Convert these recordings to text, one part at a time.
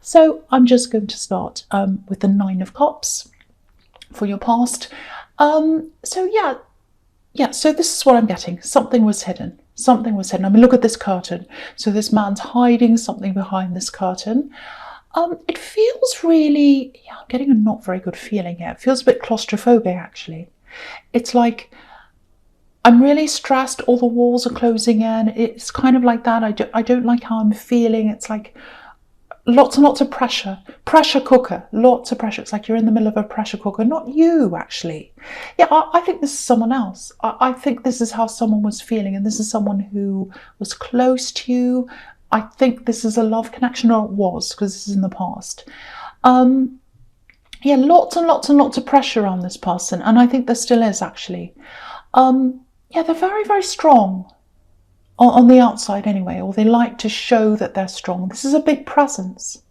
So I'm just going to start with the Nine of Cups for your past. So this is what I'm getting. Something was hidden. Something was hidden. I mean, look at this curtain. So this man's hiding something behind this curtain. It feels really, I'm getting a not very good feeling here. It feels a bit claustrophobic, actually. It's like I'm really stressed. All the walls are closing in. It's kind of like that. I don't like how I'm feeling. It's like lots and lots of pressure. Pressure cooker. Lots of pressure. It's like you're in the middle of a pressure cooker. Not you, actually. Yeah, I think this is someone else. I think this is how someone was feeling. And this is someone who was close to you. I think this is a love connection, or it was, because this is in the past. Yeah, lots and lots and lots of pressure on this person. And I think there still is, actually. Yeah, they're very, very strong. On the outside anyway, or they like to show that they're strong. This is a big presence.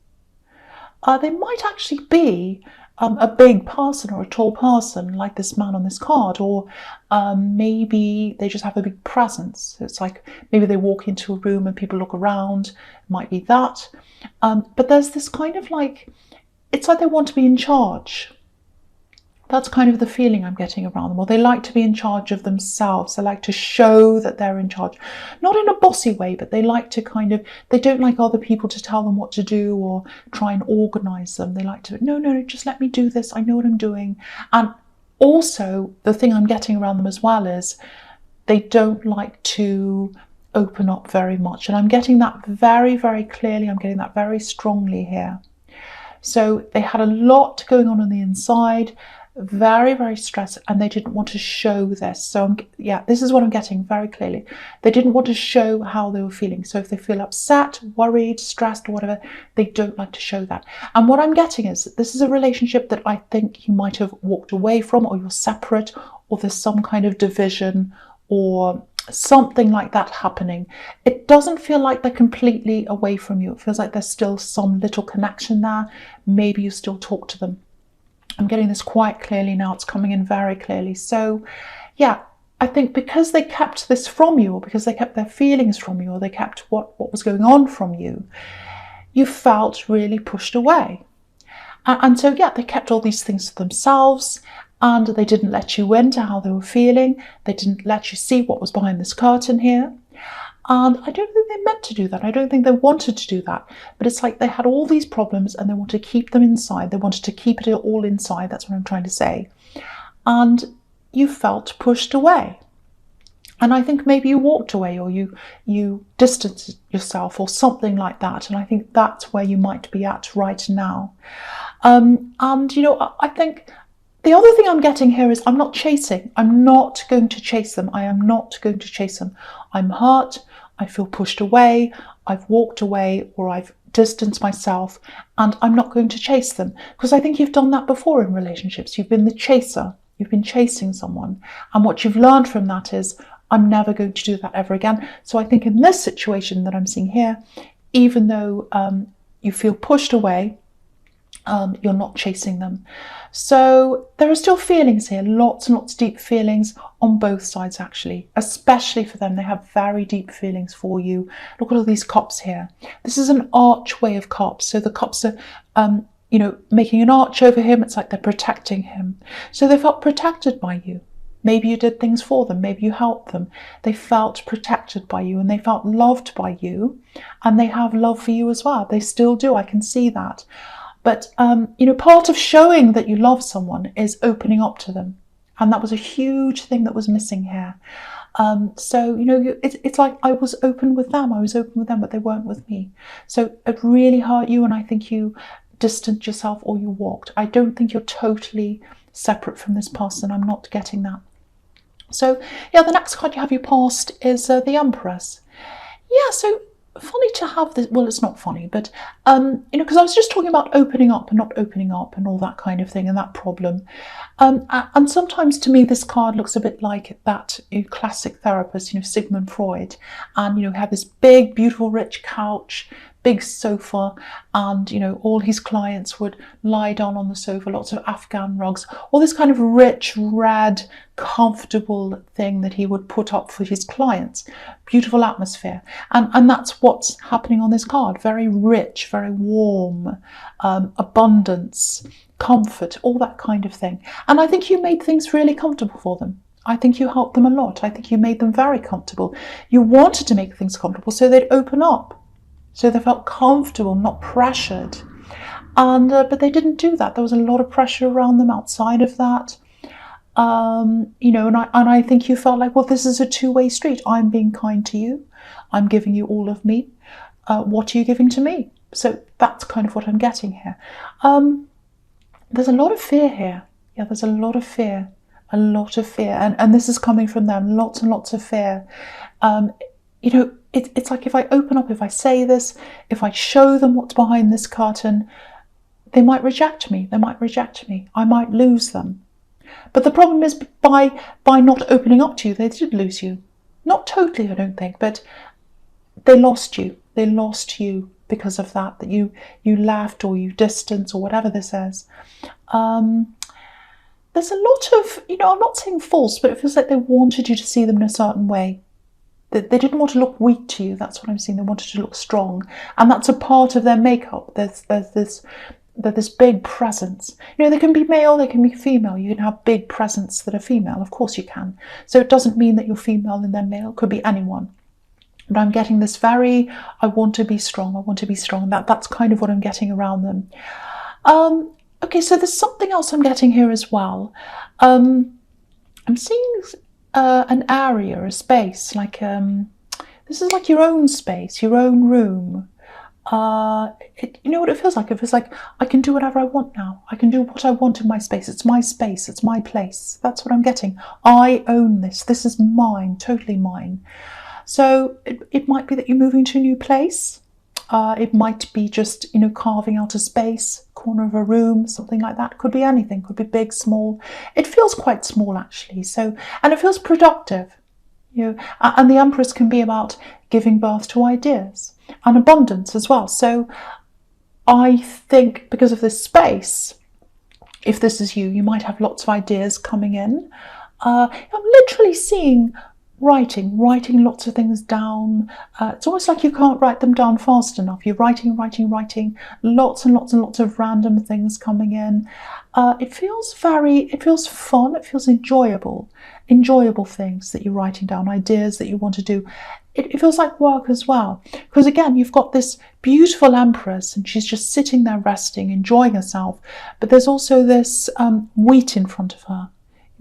They might actually be a big person or a tall person like this man on this card, or maybe they just have a big presence. It's like maybe they walk into a room and people look around. It might be that. But there's this kind of like, it's like they want to be in charge. That's kind of the feeling I'm getting around them. Or they like to be in charge of themselves. They like to show that they're in charge. Not in a bossy way, but they like to they don't like other people to tell them what to do or try and organise them. They like to, no, just let me do this. I know what I'm doing. And also, the thing I'm getting around them as well is they don't like to open up very much. And I'm getting that very, very clearly. I'm getting that very strongly here. So they had a lot going on the inside. Very, very stressed, and they didn't want to show this. So yeah, this is what I'm getting very clearly. They didn't want to show how they were feeling. So if they feel upset, worried, stressed, or whatever, they don't like to show that. And what I'm getting is this is a relationship that I think you might have walked away from, or you're separate, or there's some kind of division or something like that happening. It doesn't feel like they're completely away from you. It feels like there's still some little connection there. Maybe you still talk to them. I'm getting this quite clearly now. It's coming in very clearly. So yeah, I think because they kept this from you, or because they kept their feelings from you, or they kept what was going on from you, you felt really pushed away. And so yeah, they kept all these things to themselves, and they didn't let you into how they were feeling. They didn't let you see what was behind this curtain here. And I don't think they meant to do that. I don't think they wanted to do that. But it's like they had all these problems and they want to keep them inside. They wanted to keep it all inside. That's what I'm trying to say. And you felt pushed away. And I think maybe you walked away, or you distanced yourself, or something like that. And I think that's where you might be at right now. And, I think the other thing I'm getting here is I'm not chasing. I'm not going to chase them. I am not going to chase them. I'm hurt. I feel pushed away. I've walked away, or I've distanced myself, and I'm not going to chase them, because I think you've done that before in relationships. You've been the chaser. You've been chasing someone. And what you've learned from that is, I'm never going to do that ever again. So I think in this situation that I'm seeing here, even though you feel pushed away, you're not chasing them. So there are still feelings here, lots and lots of deep feelings on both sides, actually, especially for them. They have very deep feelings for you. Look at all these cups here. This is an archway of cups. So the cups are, making an arch over him. It's like they're protecting him. So they felt protected by you. Maybe you did things for them. Maybe you helped them. They felt protected by you, and they felt loved by you, and they have love for you as well. They still do. I can see that. But, part of showing that you love someone is opening up to them. And that was a huge thing that was missing here. It's like I was open with them. I was open with them, but they weren't with me. So it really hurt you. And I think you distanced yourself, or you walked. I don't think you're totally separate from this person. I'm not getting that. So, yeah, the next card you have your past is the Empress. Yeah, so funny to have this. Well, it's not funny, but because I was just talking about opening up and not opening up and all that kind of thing, and that problem, and sometimes to me this card looks a bit like that classic therapist, Sigmund Freud, and have this big beautiful rich couch, big sofa, and all his clients would lie down on the sofa, lots of Afghan rugs, all this kind of rich, red, comfortable thing that he would put up for his clients. Beautiful atmosphere. And that's what's happening on this card. Very rich, very warm, abundance, comfort, all that kind of thing. And I think you made things really comfortable for them. I think you helped them a lot. I think you made them very comfortable. You wanted to make things comfortable so they'd open up, so they felt comfortable, not pressured. And but they didn't do that. There was a lot of pressure around them outside of that. And I think you felt like, well, this is a two-way street. I'm being kind to you. I'm giving you all of me. What are you giving to me? So that's kind of what I'm getting here. There's a lot of fear here. Yeah, there's a lot of fear. A lot of fear, and this is coming from them, lots and lots of fear. It's like if I open up, if I say this, if I show them what's behind this curtain, they might reject me, I might lose them. But the problem is, by not opening up to you, they did lose you. Not totally, I don't think, but they lost you because of that you left, or you distanced, or whatever this is. There's a lot of, I'm not saying false, but it feels like they wanted you to see them in a certain way. They didn't want to look weak to you. That's what I'm seeing. They wanted to look strong. And that's a part of their makeup. There's this big presence. They can be male, they can be female. You can have big presence that are female. Of course you can. So it doesn't mean that you're female and they're male. It could be anyone. But I'm getting this I want to be strong. I want to be strong. That's kind of what I'm getting around them. Okay, so there's something else I'm getting here as well. I'm seeing an area, a space, like this is like your own space, your own room. You know what it feels like? It feels like I can do whatever I want now. I can do what I want in my space. It's my space. It's my place. That's what I'm getting. I own this. This is mine, totally mine. So it might be that you're moving to a new place. It might be just, carving out a space, corner of a room, something like that. Could be anything, could be big, small. It feels quite small, actually. So, and it feels productive. And the Empress can be about giving birth to ideas and abundance as well. So I think because of this space, if this is you might have lots of ideas coming in. I'm literally seeing writing lots of things down. It's almost like you can't write them down fast enough. You're writing, lots and lots of random things coming in. It feels fun, it feels enjoyable things that you're writing down, ideas that you want to do. It feels like work as well, because again, you've got this beautiful Empress and she's just sitting there resting, enjoying herself, but there's also this wheat in front of her,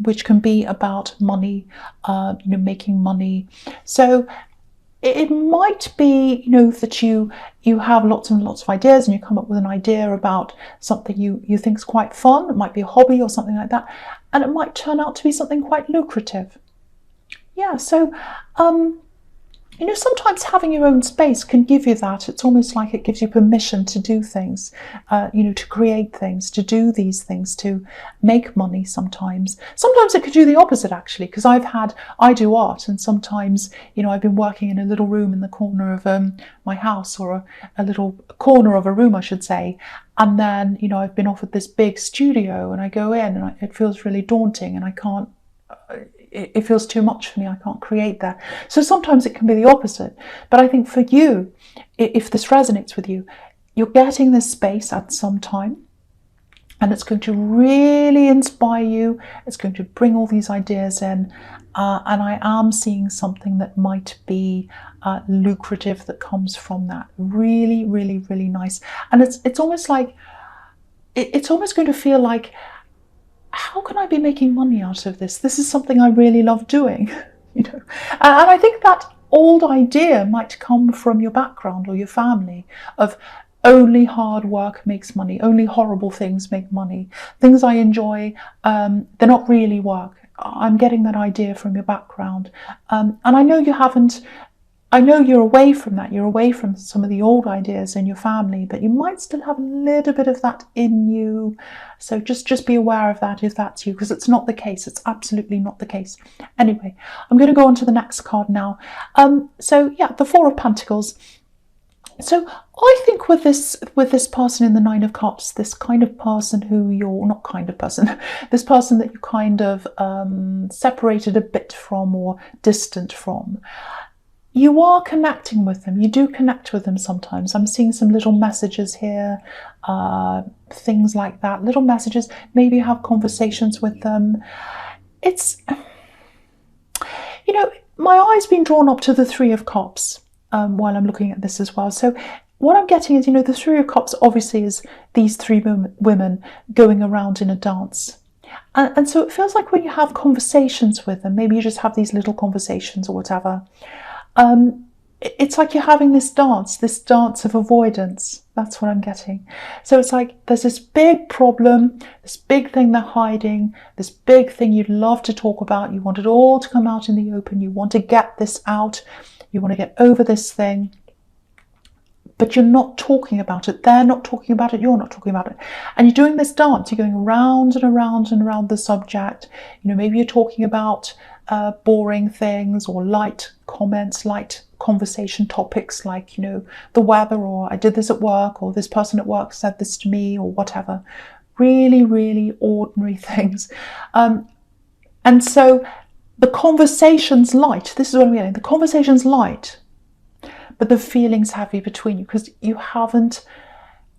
which can be about money, making money. So it might be, that you have lots and lots of ideas and you come up with an idea about something you think is quite fun. It might be a hobby or something like that. And it might turn out to be something quite lucrative. Yeah, so, sometimes having your own space can give you that. It's almost like it gives you permission to do things, to create things, to do these things, to make money sometimes. Sometimes it could do the opposite, actually, because I do art, and sometimes, I've been working in a little room in the corner of my house, or a little corner of a room, I should say. And then, I've been offered this big studio, and I go in and it feels really daunting, and I can't, it feels too much for me. I can't create that. So sometimes it can be the opposite. But I think for you, if this resonates with you, you're getting this space at some time, and it's going to really inspire you. It's going to bring all these ideas in. And I am seeing something that might be lucrative that comes from that. Really, really, really nice. And it's almost like, it's almost going to feel like, how can I be making money out of this? This is something I really love doing, And I think that old idea might come from your background or your family of only hard work makes money, only horrible things make money. Things I enjoy, they're not really work. I'm getting that idea from your background. And I know you haven't, I know you're away from that. You're away from some of the old ideas in your family, but you might still have a little bit of that in you. So just be aware of that if that's you, because it's not the case. It's absolutely not the case. Anyway, I'm going to go on to the next card now. So yeah, the Four of Pentacles. So I think with this person in the Nine of Cups, this kind of person who you're not kind of person, this person that you kind of separated a bit from or distant from, you are connecting with them. You do connect with them sometimes. I'm seeing some little messages here, things like that. Little messages. Maybe have conversations with them. It's, my eye's been drawn up to the Three of Cups while I'm looking at this as well. So what I'm getting is, the Three of Cups obviously is these three women going around in a dance. And so it feels like when you have conversations with them, maybe you just have these little conversations or whatever, it's like you're having this dance of avoidance. That's what I'm getting. So it's like there's this big problem, this big thing they're hiding, this big thing you'd love to talk about. You want it all to come out in the open. You want to get this out. You want to get over this thing. But you're not talking about it. They're not talking about it. You're not talking about it. And you're doing this dance. You're going around and around and around the subject. Maybe you're talking about boring things or light comments, light conversation topics like, the weather, or I did this at work, or this person at work said this to me, or whatever. Really, really ordinary things. And so the conversation's light. This is what I'm getting. The conversation's light, but the feeling's heavy between you because you haven't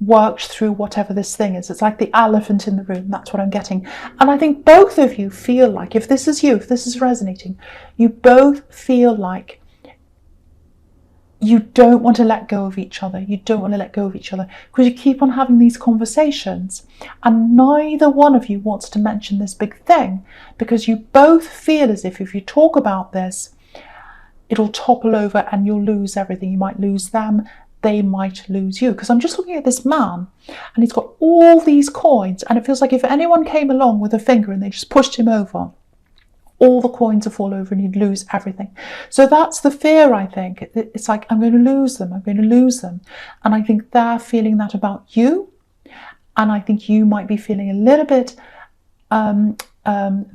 worked through whatever this thing is. It's like the elephant in the room. That's what I'm getting. And I think both of you feel like, if this is you, if this is resonating, you both feel like you don't want to let go of each other. You don't want to let go of each other because you keep on having these conversations and neither one of you wants to mention this big thing because you both feel as if you talk about this, it'll topple over and you'll lose everything. You might lose them. They might lose you. Because I'm just looking at this man and he's got all these coins and it feels like if anyone came along with a finger and they just pushed him over, all the coins would fall over and he'd lose everything. So that's the fear, I think. It's like, I'm going to lose them. I'm going to lose them. And I think they're feeling that about you. And I think you might be feeling a little bit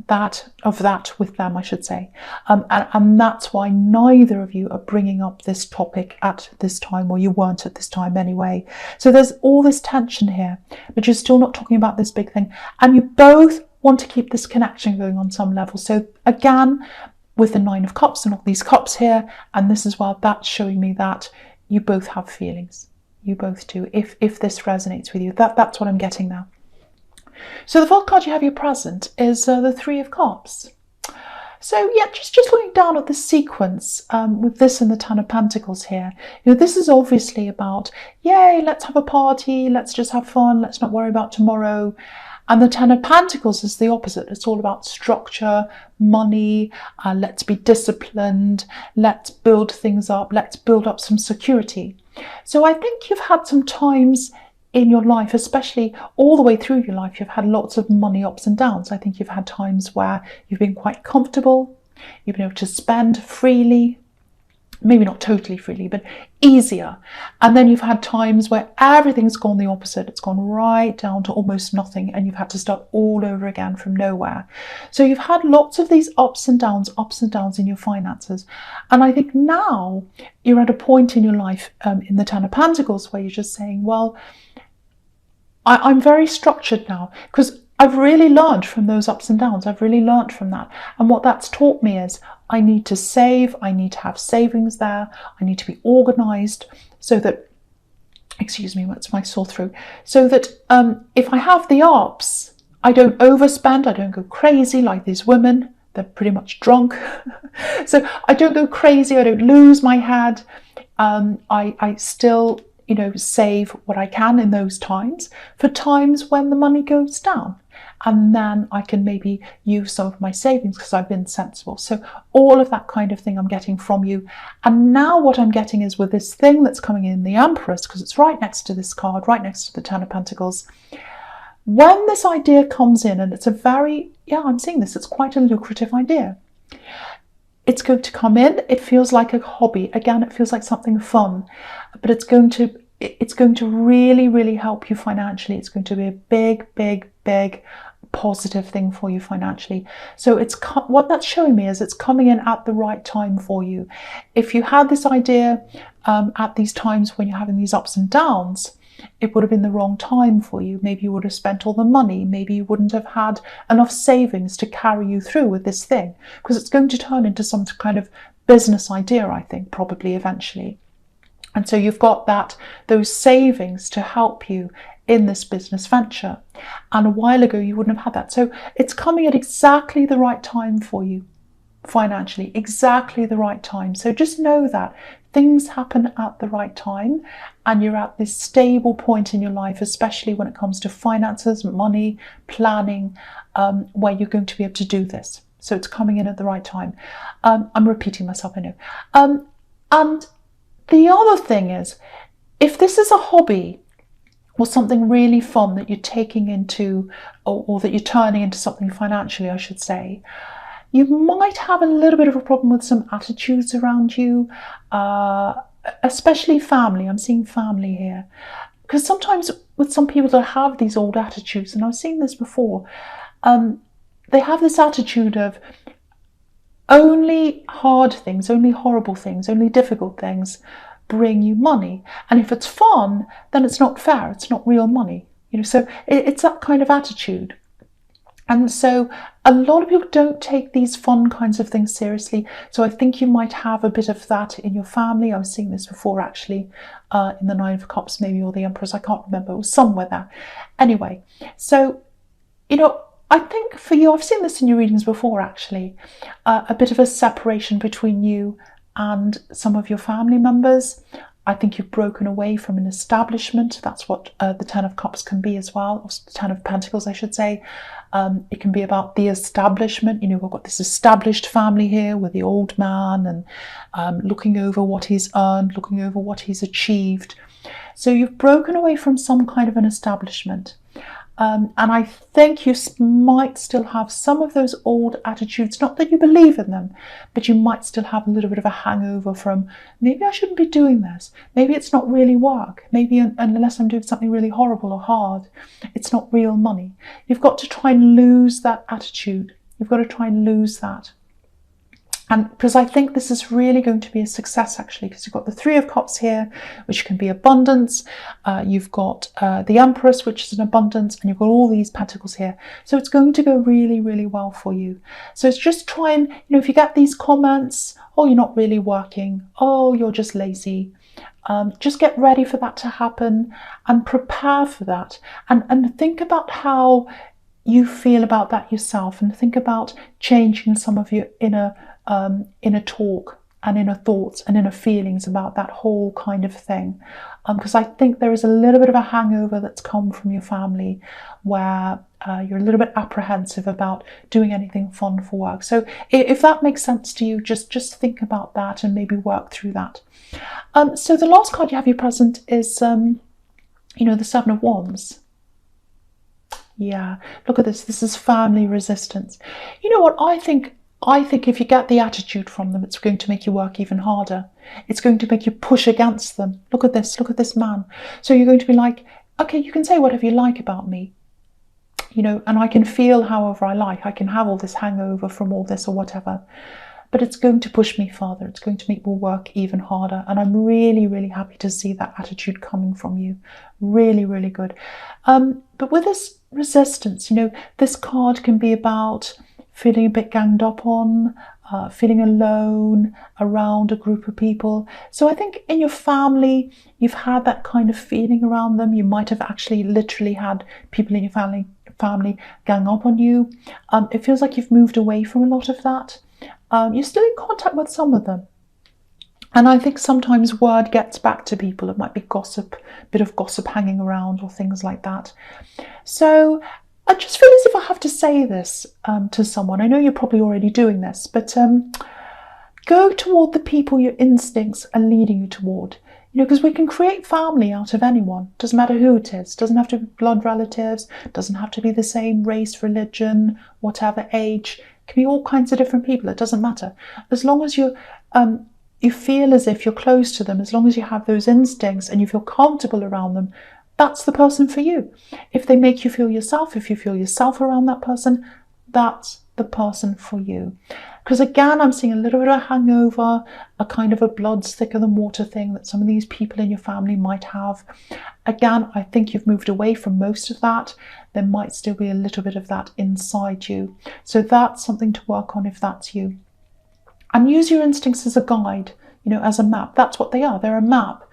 that with them, I should say. And that's why neither of you are bringing up this topic at this time, or you weren't at this time anyway. So there's all this tension here, but you're still not talking about this big thing. And you both want to keep this connection going on some level. So again, with the Nine of Cups and all these cups here, and this as well, that's showing me that you both have feelings. You both do. If this resonates with you, that's what I'm getting now. So the fourth card you have here present is the Three of Cups. So yeah, just looking down at the sequence with this and the Ten of Pentacles here. This is obviously about, yay, let's have a party, let's just have fun, let's not worry about tomorrow. And the Ten of Pentacles is the opposite. It's all about structure, money, let's be disciplined, let's build things up, let's build up some security. So I think you've had some times in your life, especially all the way through your life, you've had lots of money ups and downs. I think you've had times where you've been quite comfortable, you've been able to spend freely, maybe not totally freely, but easier. And then you've had times where everything's gone the opposite. It's gone right down to almost nothing and you've had to start all over again from nowhere. So you've had lots of these ups and downs in your finances. And I think now you're at a point in your life in the Ten of Pentacles where you're just saying, well, I'm very structured now because I've really learned from those ups and downs. I've really learned from that. And what that's taught me is I need to save. I need to have savings there. I need to be organized so that, excuse me, that's my sore throat, so that if I have the ups, I don't overspend. I don't go crazy like these women. They're pretty much drunk. So I don't go crazy. I don't lose my head. I still save what I can in those times for times when the money goes down. And then I can maybe use some of my savings because I've been sensible. So all of that kind of thing I'm getting from you. And now what I'm getting is with this thing that's coming in, the Empress, because it's right next to this card, right next to the Ten of Pentacles. When this idea comes in, and it's a very, I'm seeing this, it's quite a lucrative idea. It's going to come in. It feels like a hobby. Again, it feels like something fun, but it's going to really, really help you financially. It's going to be a big, big, big positive thing for you financially. So what that's showing me is it's coming in at the right time for you. If you had this idea at these times when you're having these ups and downs, it would have been the wrong time for you. Maybe you would have spent all the money. Maybe you wouldn't have had enough savings to carry you through with this thing, because it's going to turn into some kind of business idea, I think, probably eventually. And so you've got those savings to help you in this business venture. And a while ago, you wouldn't have had that. So it's coming at exactly the right time for you financially, exactly the right time. So just know that things happen at the right time, and you're at this stable point in your life, especially when it comes to finances, money, planning, where you're going to be able to do this. So it's coming in at the right time. I'm repeating myself, I know. And the other thing is, if this is a hobby or something really fun that you're taking into, or that you're turning into something financially, I should say, you might have a little bit of a problem with some attitudes around you, especially family. I'm seeing family here. Because sometimes with some people that have these old attitudes, and I've seen this before, they have this attitude of only hard things, only horrible things, only difficult things bring you money. And if it's fun, then it's not fair. It's not real money. So it's that kind of attitude. And so a lot of people don't take these fun kinds of things seriously. So I think you might have a bit of that in your family. I was seeing this before, actually, in the Nine of Cups, maybe, or the Empress. I can't remember. It was somewhere there. Anyway, so, I think for you, I've seen this in your readings before, actually, a bit of a separation between you and some of your family members. I think you've broken away from an establishment. That's what the Ten of Cups can be as well, or Ten of Pentacles, I should say. It can be about the establishment. We've got this established family here with the old man, and looking over what he's earned, looking over what he's achieved. So you've broken away from some kind of an establishment. And I think you might still have some of those old attitudes, not that you believe in them, but you might still have a little bit of a hangover from, maybe I shouldn't be doing this. Maybe it's not really work. Maybe unless I'm doing something really horrible or hard, it's not real money. You've got to try and lose that attitude. You've got to try and lose that. And because I think this is really going to be a success, actually, because you've got the Three of Cups here, which can be abundance. You've got the Empress, which is an abundance, and you've got all these pentacles here. So it's going to go really, really well for you. So it's just try and, if you get these comments, oh, you're not really working, oh, you're just lazy, just get ready for that to happen and prepare for that. And think about how you feel about that yourself, and think about changing some of your inner talk and inner thoughts and inner feelings about that whole kind of thing, because I think there is a little bit of a hangover that's come from your family where you're a little bit apprehensive about doing anything fun for work. So if that makes sense to you, just think about that and maybe work through that. So the last card you have here present is the Seven of Wands. Yeah, look at this. This is family resistance. You know what? I think if you get the attitude from them, it's going to make you work even harder. It's going to make you push against them. Look at this man. So you're going to be like, okay, you can say whatever you like about me, and I can feel however I like. I can have all this hangover from all this or whatever, but it's going to push me farther. It's going to make me work even harder. And I'm really, really happy to see that attitude coming from you. Really, really good. But with this resistance, this card can be about feeling a bit ganged up on, feeling alone around a group of people. So I think in your family, you've had that kind of feeling around them. You might have actually literally had people in your family gang up on you. It feels like you've moved away from a lot of that. You're still in contact with some of them. And I think sometimes word gets back to people. It might be gossip, a bit of gossip hanging around or things like that. So I just feel as if I have to say this to someone. I know you're probably already doing this, but go toward the people your instincts are leading you toward. Because we can create family out of anyone. Doesn't matter who it is. Doesn't have to be blood relatives. Doesn't have to be the same race, religion, whatever age. It can be all kinds of different people. It doesn't matter. As long as you feel as if you're close to them, as long as you have those instincts and you feel comfortable around them, that's the person for you. If they make you feel yourself, if you feel yourself around that person, that's the person for you. Because again, I'm seeing a little bit of a hangover, a kind of a blood's thicker than water thing that some of these people in your family might have. Again, I think you've moved away from most of that. There might still be a little bit of that inside you. So that's something to work on if that's you. And use your instincts as a guide, as a map. That's what they are. They're a map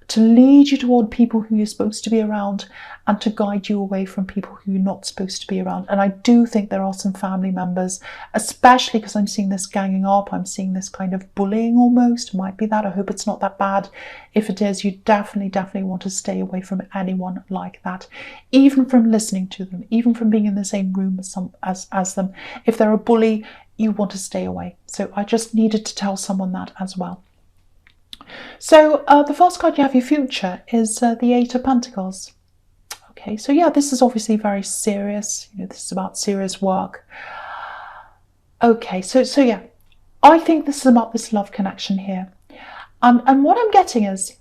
to lead you toward people who you're supposed to be around and to guide you away from people who you're not supposed to be around. And I do think there are some family members, especially because I'm seeing this ganging up, I'm seeing this kind of bullying almost. Might be that. I hope it's not that bad. If it is, you definitely want to stay away from anyone like that, even from listening to them, even from being in the same room as them. If they're a bully, you want to stay away. So I just needed to tell someone that as well. So the first card you have, your future, is the Eight of Pentacles. Okay, so yeah, this is obviously very serious. This is about serious work. Okay, so yeah, I think this is about this love connection here. And what I'm getting is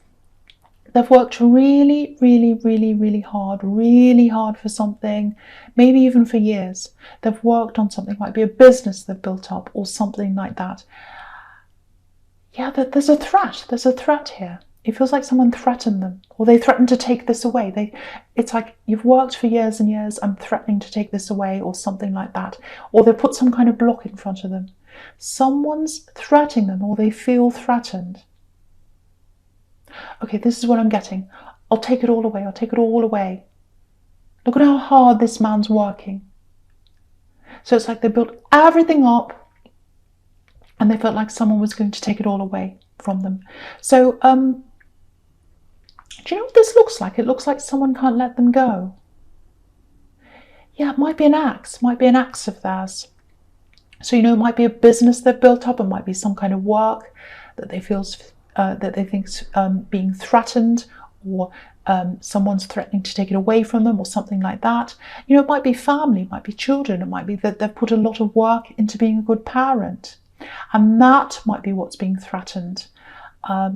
they've worked really hard for something, maybe even for years. They've worked on something, might be a business they've built up or something like that. Yeah, there's a threat. There's a threat here. It feels like someone threatened them, or they threatened to take this away. It's like, you've worked for years and years, I'm threatening to take this away, or something like that. Or they put some kind of block in front of them. Someone's threatening them, or they feel threatened. Okay, this is what I'm getting. I'll take it all away. I'll take it all away. Look at how hard this man's working. So it's like they built everything up, and they felt like someone was going to take it all away from them. So, do you know what this looks like? It looks like someone can't let them go. Yeah, it might be an axe. It might be an axe of theirs. So, it might be a business they've built up. It might be some kind of work that they think's being threatened, or someone's threatening to take it away from them, or something like that. It might be family, it might be children. It might be that they've put a lot of work into being a good parent. And that might be what's being threatened.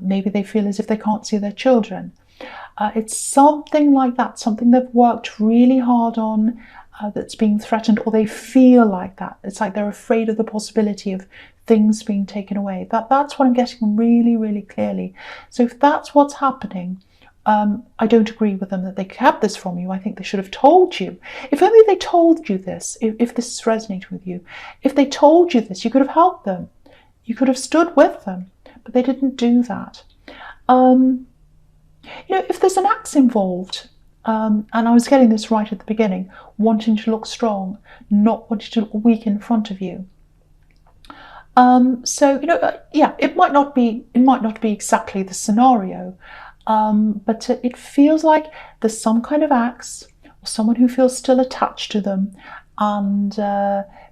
Maybe they feel as if they can't see their children. It's something like that, something they've worked really hard on that's being threatened, or they feel like that. It's like they're afraid of the possibility of things being taken away. That's what I'm getting really clearly. So if that's what's happening, I don't agree with them that they kept this from you. I think they should have told you. If only they told you this, if this is resonating with you. If they told you this, you could have helped them. You could have stood with them, but they didn't do that. If there's an axe involved, and I was getting this right at the beginning, wanting to look strong, not wanting to look weak in front of you. Yeah, it might not be exactly the scenario. But it feels like there's some kind of axe, or someone who feels still attached to them, and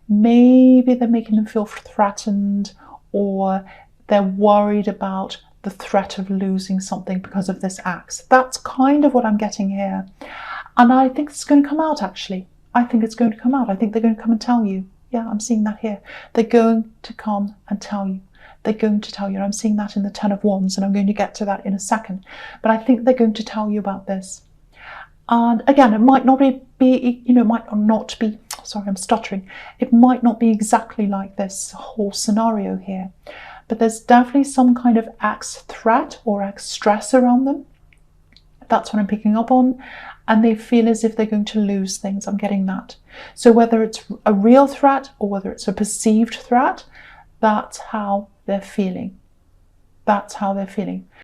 maybe they're making them feel threatened, or they're worried about the threat of losing something because of this axe. That's kind of what I'm getting here. And I think it's going to come out, actually. I think it's going to come out. I think they're going to come and tell you. Yeah, I'm seeing that here. They're going to come and tell you. They're going to tell you. And I'm seeing that in the Ten of Wands, and I'm going to get to that in a second. But I think they're going to tell you about this. And again, it might not be, it might not be, sorry, I'm stuttering. It might not be exactly like this whole scenario here. But there's definitely some kind of axe threat or axe stress around them. That's what I'm picking up on. And they feel as if they're going to lose things. I'm getting that. So whether it's a real threat or whether it's a perceived threat, that's how they're feeling. That's how they're feeling.